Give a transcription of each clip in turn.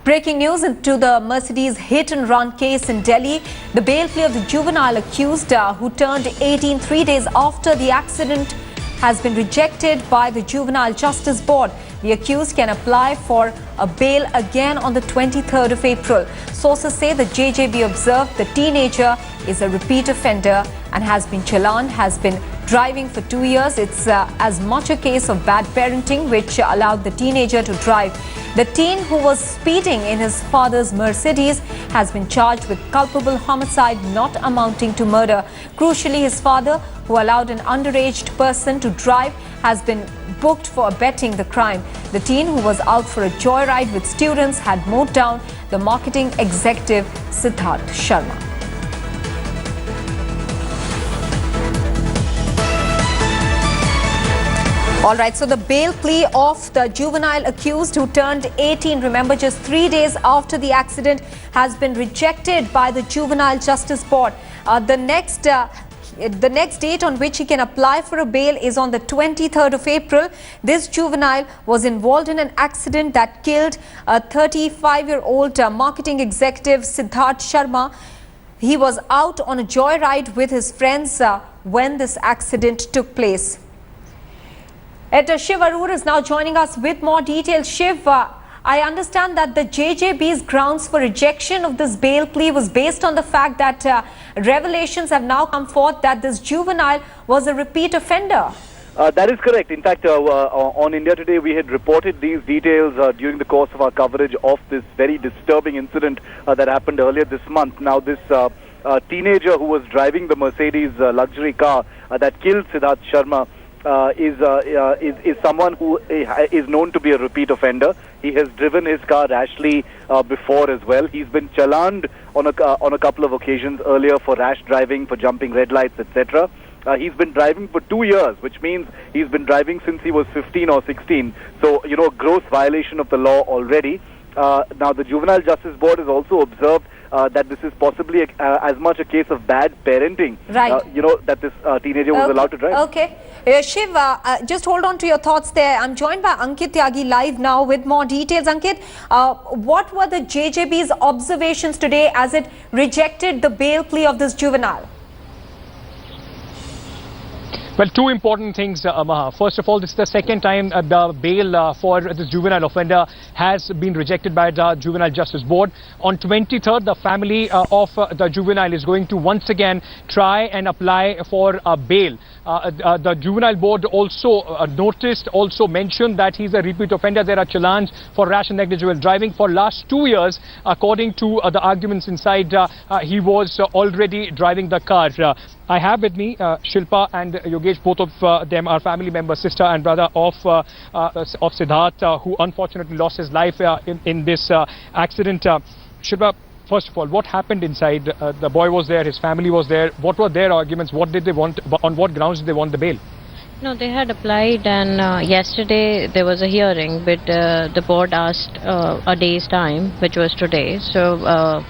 Breaking news into the Mercedes hit-and-run case in Delhi. The bail plea of the juvenile accused, who turned 18 3 days after the accident, has been rejected by the Juvenile Justice Board. The accused can apply for a bail again on the 23rd of April. Sources say the JJB observed the teenager is a repeat offender and has been challaned, has been driving for 2 years. It's as much a case of bad parenting which allowed the teenager to drive. The teen, who was speeding in his father's Mercedes, has been charged with culpable homicide not amounting to murder. Crucially, his father, who allowed an underage person to drive, has been booked for abetting the crime. The teen, who was out for a joyride with students, had mowed down the marketing executive Siddharth Sharma. All right, so the bail plea of the juvenile accused, who turned 18, remember, just 3 days after the accident, has been rejected by the Juvenile Justice Board. The next date on which he can apply for a bail is on the 23rd of April. This juvenile was involved in an accident that killed a 35-year-old marketing executive Siddharth Sharma. He was out on a joyride with his friends when this accident took place. Shiv Arur is now joining us with more details. Shiv, I understand that the JJB's grounds for rejection of this bail plea was based on the fact that revelations have now come forth that this juvenile was a repeat offender. That is correct. In fact, on India Today, we had reported these details during the course of our coverage of this very disturbing incident that happened earlier this month. Now, this teenager who was driving the Mercedes luxury car that killed Siddharth Sharma is someone who is known to be a repeat offender. He has driven his car rashly before as well. He's been challaned on a couple of occasions earlier for rash driving, for jumping red lights, etc. He's been driving for 2 years, which means he's been driving since he was 15 or 16. So, you know, a gross violation of the law already. Now, the Juvenile Justice Board has also observed that this is possibly as much a case of bad parenting, right? That this teenager was allowed to drive. Okay. Shiv, just hold on to your thoughts there. I'm joined by Ankit Tyagi live now with more details. Ankit, what were the JJB's observations today as it rejected the bail plea of this juvenile? Well, two important things, Maha. First of all, this is the second time the bail for this juvenile offender has been rejected by the Juvenile Justice Board. On 23rd, the family of the juvenile is going to once again try and apply for a bail. The Juvenile Board also also mentioned that he's a repeat offender. There are challans for rash and negligible driving. For last 2 years, according to the arguments inside, he was already driving the car. I have with me Shilpa and Yogesh. Both of them are family members, sister and brother of Siddharth, who unfortunately lost his life in this accident. Shilpa, first of all, what happened inside? The boy was there, his family was there. What were their arguments? What did they want? On what grounds did they want the bail? No, they had applied, and yesterday there was a hearing, but the board asked a day's time, which was today. So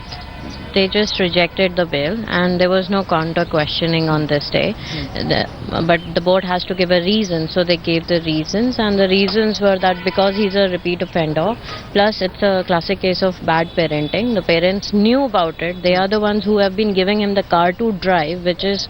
they just rejected the bail, and there was no counter questioning on this day. But the board has to give a reason, so they gave the reasons, and the reasons were that because he's a repeat offender, plus it's a classic case of bad parenting. The parents knew about it. They are the ones who have been giving him the car to drive, which is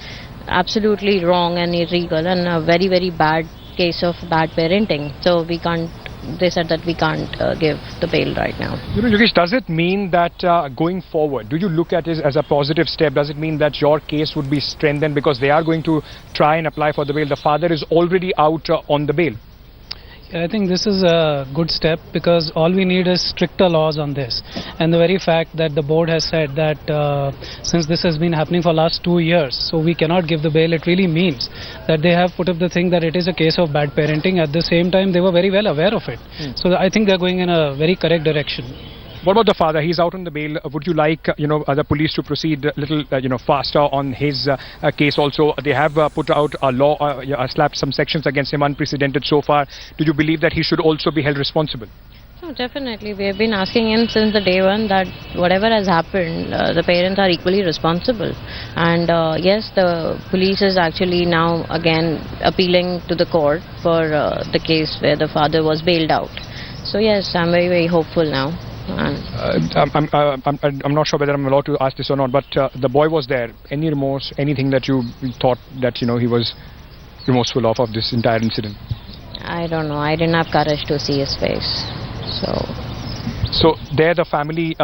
absolutely wrong and illegal, and a very, very bad case of bad parenting. So we can't. They said that we can't give the bail right now. Yogesh, does it mean that going forward, do you look at it as a positive step? Does it mean that your case would be strengthened because they are going to try and apply for the bail? The father is already out on the bail. I think this is a good step because all we need is stricter laws on this. And the very fact that the board has said that since this has been happening for last 2 years, so we cannot give the bail, it really means that they have put up the thing that it is a case of bad parenting. At the same time, they were very well aware of it. So I think they're going in a very correct direction. What about the father? He's out on the bail. Would you like, the police to proceed a little, faster on his case also? They have put out a law, slapped some sections against him, unprecedented so far. Do you believe that he should also be held responsible? No, definitely. We have been asking him since the day one that whatever has happened, the parents are equally responsible. And yes, the police is actually now again appealing to the court for the case where the father was bailed out. So yes, I'm very, very hopeful now. I'm not sure whether I'm allowed to ask this or not, but the boy was there. Any remorse, anything that you thought that, he was remorseful of this entire incident? I don't know. I didn't have courage to see his face. So there, the family,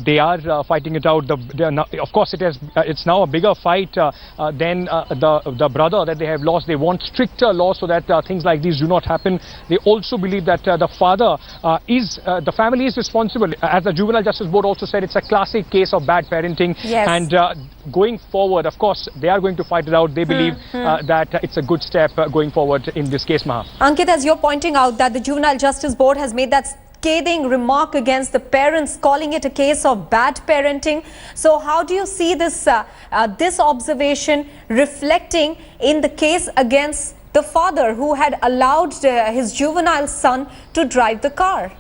they are fighting it out. Of course, it's now a bigger fight than the brother that they have lost. They want stricter laws so that things like these do not happen. They also believe that the father the family is responsible. As the Juvenile Justice Board also said, it's a classic case of bad parenting. Yes. And going forward, of course, they are going to fight it out. They believe that it's a good step going forward in this case, Maha. Ankit, as you're pointing out that the Juvenile Justice Board has made that scathing remark against the parents, calling it a case of bad parenting. So how do you see this this observation reflecting in the case against the father who had allowed his juvenile son to drive the car?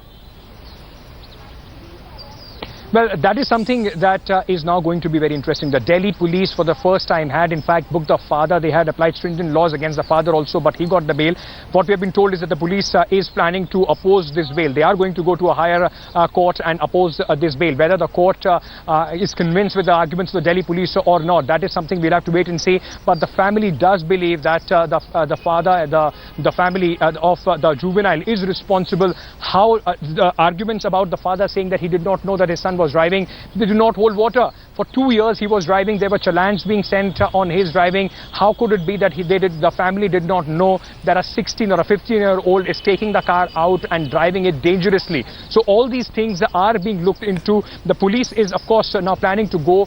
Well, that is something that is now going to be very interesting. The Delhi police for the first time had in fact booked the father. They had applied stringent laws against the father also, but he got the bail. What we have been told is that the police is planning to oppose this bail. They are going to go to a higher court and oppose this bail. Whether the court is convinced with the arguments of the Delhi police or not, that is something we'll have to wait and see. But the family does believe that the father, the family of the juvenile is responsible. How the arguments about the father saying that he did not know that his son was driving, they do not hold water. For 2 years he was driving. There were challenges being sent on his driving. How could it be that the family did not know that a 16 or a 15-year-old is taking the car out and driving it dangerously? So all these things are being looked into. The police is of course now planning to go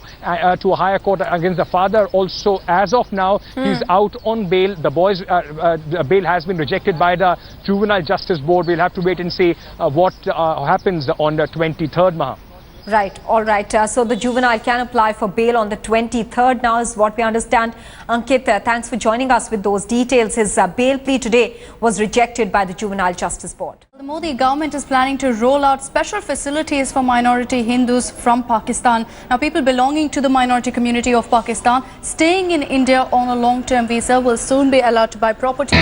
to a higher court against the father also. As of now, he's out on bail. The boy's bail has been rejected by the Juvenile Justice Board. We'll have to wait and see what happens on the 23rd, Maha. Right, all right. So the juvenile can apply for bail on the 23rd now is what we understand. Ankit, thanks for joining us with those details. His bail plea today was rejected by the Juvenile Justice Board. The Modi government is planning to roll out special facilities for minority Hindus from Pakistan. Now, people belonging to the minority community of Pakistan staying in India on a long-term visa will soon be allowed to buy property.